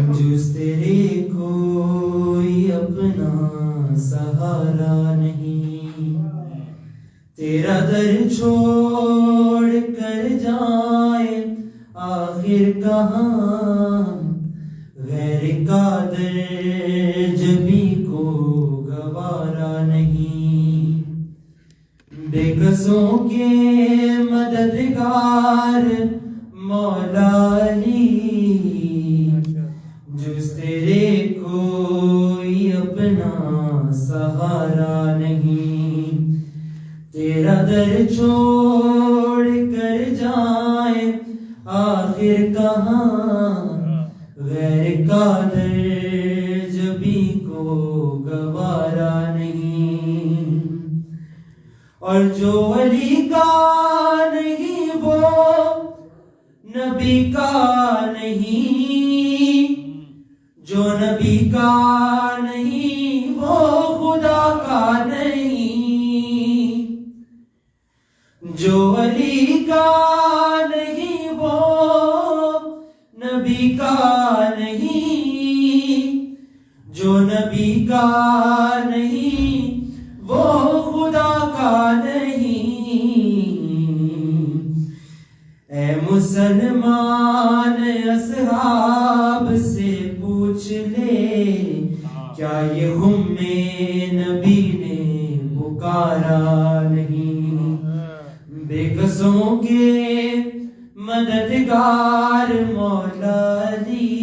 جز تیرے کوئی اپنا سہارا نہیں، تیرا در چھوڑ کر جائے آخر کہاں، غیر کا در جبھی کو گوارا نہیں، بے کسوں کے مددگار مولا علی، جز تیرے کوئی اپنا سہارا نہیں، تیرا در چھوڑ کر جائیں آخر کہاں، غیر کا در جبھی کو گوارا نہیں، اور جو علی کا نہیں وہ نبی کا نہیں، جو نبی کا نہیں وہ خدا کا نہیں، جو علی کا نہیں وہ نبی کا نہیں، جو نبی کا نہیں وہ خدا کا نہیں۔ اے مسلمان اصحاب سے پوچھ لے، کیا یہ ہم نبی نے پکارا نہیں، بے کسوں کے مددگار مولا علی،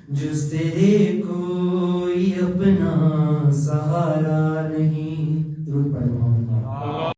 جز تیرے کوئی اپنا سہارا نہیں۔